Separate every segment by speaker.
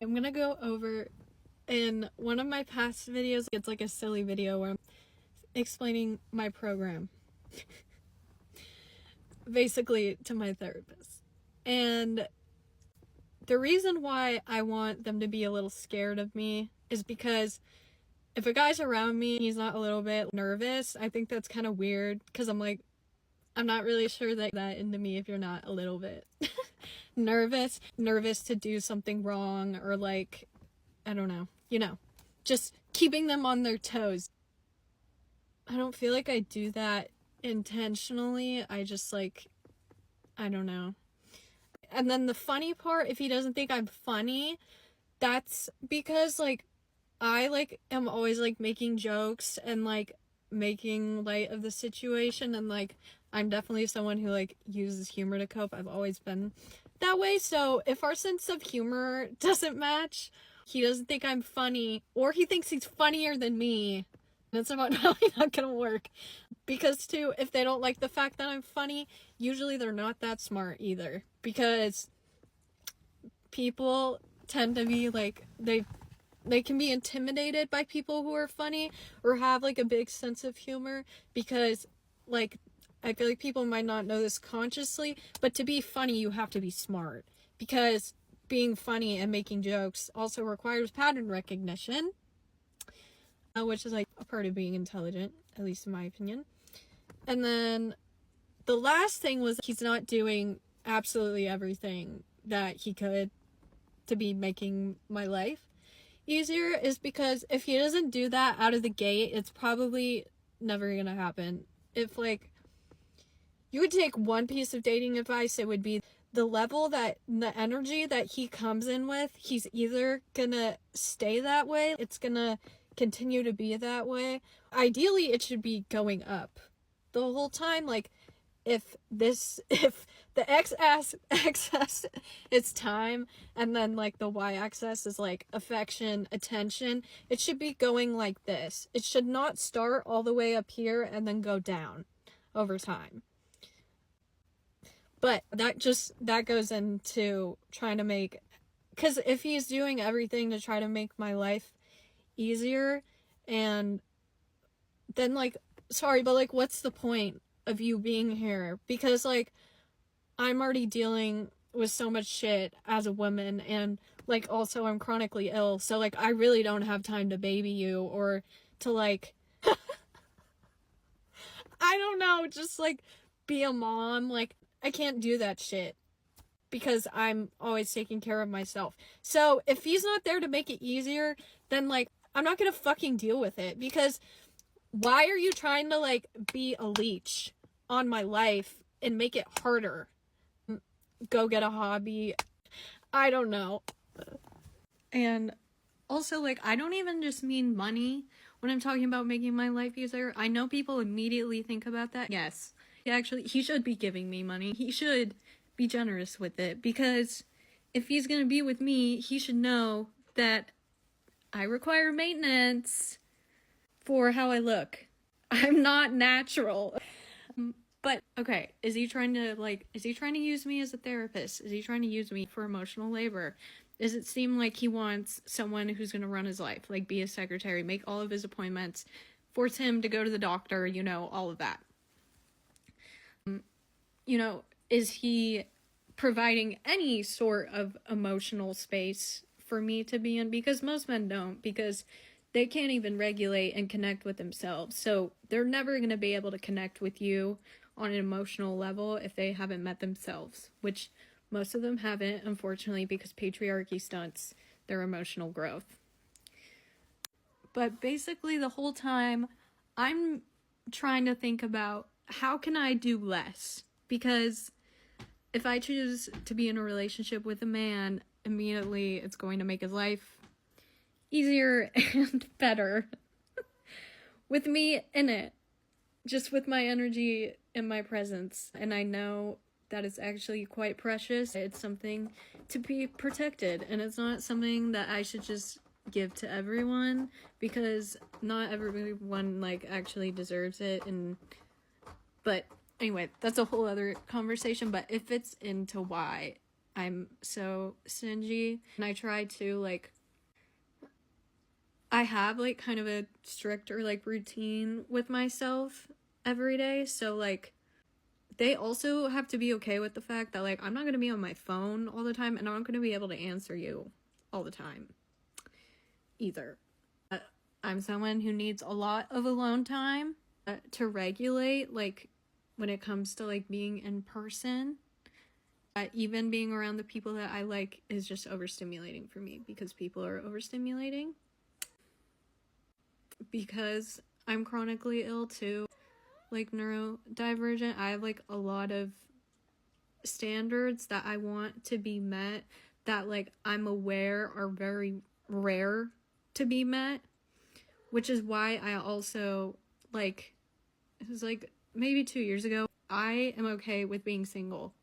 Speaker 1: I'm gonna go over in one of my past videos. It's like a silly video where I'm explaining my program basically to my therapist. And the reason why I want them to be a little scared of me is because if a guy's around me and he's not a little bit nervous, I think that's kind of weird, because I'm like, I'm not really sure that into me if you're not a little bit nervous to do something wrong, or like, I don't know, just keeping them on their toes. I don't feel like I do that intentionally. I just like, I don't know. And then the funny part, if he doesn't think I'm funny, that's because like I like am always like making jokes and like making light of the situation, and like I'm definitely someone who like uses humor to cope. I've always been that way. So if our sense of humor doesn't match, he doesn't think I'm funny, or he thinks he's funnier than me, that's about probably not gonna work. Because too, if they don't like the fact that I'm funny, usually they're not that smart either, because people tend to be like, they can be intimidated by people who are funny or have like a big sense of humor, because like I feel like people might not know this consciously, but to be funny you have to be smart, because being funny and making jokes also requires pattern recognition, which is like a part of being intelligent, at least in my opinion. And then the last thing was, he's not doing absolutely everything that he could to be making my life easier, is because if he doesn't do that out of the gate, it's probably never gonna happen. If like you would take one piece of dating advice, it would be the level that the energy that he comes in with, he's either gonna stay that way, it's gonna continue to be that way. Ideally it should be going up the whole time. Like if the x-axis is time, and then like the y-axis is like affection, attention, it should be going like this. It should not start all the way up here and then go down over time. But that goes into trying to make, because if he's doing everything to try to make my life easier, and then like, sorry, but like what's the point of you being here? Because like I'm already dealing with so much shit as a woman, and like also I'm chronically ill, so like I really don't have time to baby you or to like I don't know, just like be a mom. Like I can't do that shit because I'm always taking care of myself. So if he's not there to make it easier, then like I'm not gonna fucking deal with it, because why are you trying to like be a leech on my life and make it harder? Go get a hobby. I don't know. And also like I don't even just mean money when I'm talking about making my life easier. I know people immediately think about that. Yes, actually he should be giving me money. He should be generous with it, because if he's gonna be with me, he should know that I require maintenance for how I look. I'm not natural. But okay, is he trying to use me as a therapist? Is he trying to use me for emotional labor? Does it seem like he wants someone who's going to run his life, like be a secretary, make all of his appointments, force him to go to the doctor, all of that? Is he providing any sort of emotional space for me to be in? Because most men don't, because they can't even regulate and connect with themselves. So they're never going to be able to connect with you on an emotional level if they haven't met themselves, which most of them haven't, unfortunately, because patriarchy stunts their emotional growth. But basically the whole time I'm trying to think about, how can I do less? Because if I choose to be in a relationship with a man, immediately it's going to make his life easier and better with me in it, just with my energy and my presence. And I know that it's actually quite precious. It's something to be protected, and it's not something that I should just give to everyone, because not everyone like actually deserves it. But anyway, that's a whole other conversation, but it fits into why I'm so stingy, and I try to, like, I have, like, kind of a stricter, like, routine with myself every day, so, like, they also have to be okay with the fact that, like, I'm not gonna be on my phone all the time, and I'm not gonna be able to answer you all the time either. I'm someone who needs a lot of alone time to regulate, like, when it comes to, like, being in person. Even being around the people that I like is just overstimulating for me, because people are overstimulating. Because I'm chronically ill too, like neurodivergent, I have, like, a lot of standards that I want to be met that, like, I'm aware are very rare to be met, which is why I also, like, it was like maybe 2 years ago, I am okay with being single.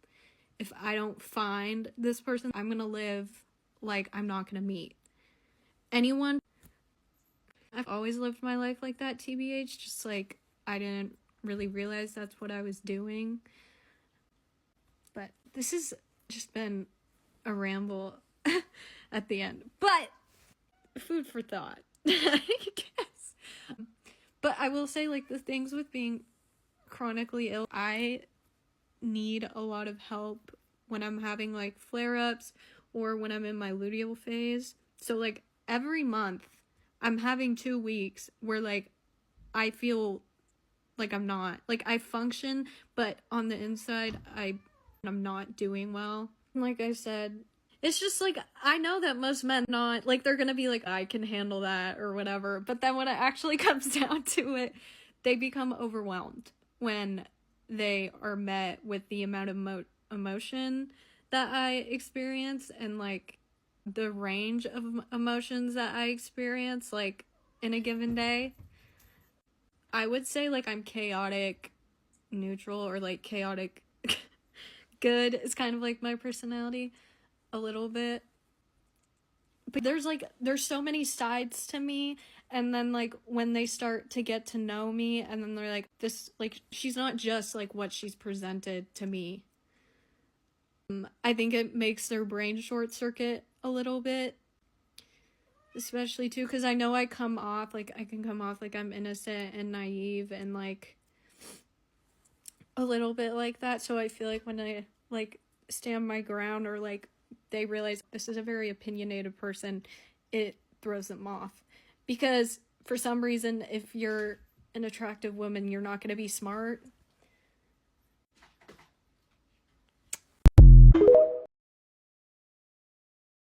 Speaker 1: If I don't find this person, I'm gonna live like I'm not gonna meet anyone. I've always lived my life like that, TBH, just, like, I didn't really realize that's what I was doing. But this has just been a ramble at the end. But food for thought, I guess. But I will say, like, the things with being chronically ill, I need a lot of help when I'm having, like, flare-ups or when I'm in my luteal phase. So, like, every month I'm having 2 weeks where, like, I feel like I'm not, like, I function, but on the inside I'm not doing well. Like I said, it's just, like, I know that most men not, like, they're gonna be like, I can handle that or whatever, but then when it actually comes down to it, they become overwhelmed when they are met with the amount of emotion that I experience, and, like, the range of emotions that I experience, like, in a given day. I would say, like, I'm chaotic neutral, or, like, chaotic good is kind of, like, my personality a little bit. But there's so many sides to me, and then, like, when they start to get to know me, and then they're like, this, like, she's not just, like, what she's presented to me. I think it makes their brain short circuit a little bit, especially too, because I know I can come off like I'm innocent and naive and, like, a little bit like that. So I feel like when I, like, stand my ground, or, like, they realize this is a very opinionated person, it throws them off. Because for some reason, if you're an attractive woman, you're not going to be smart.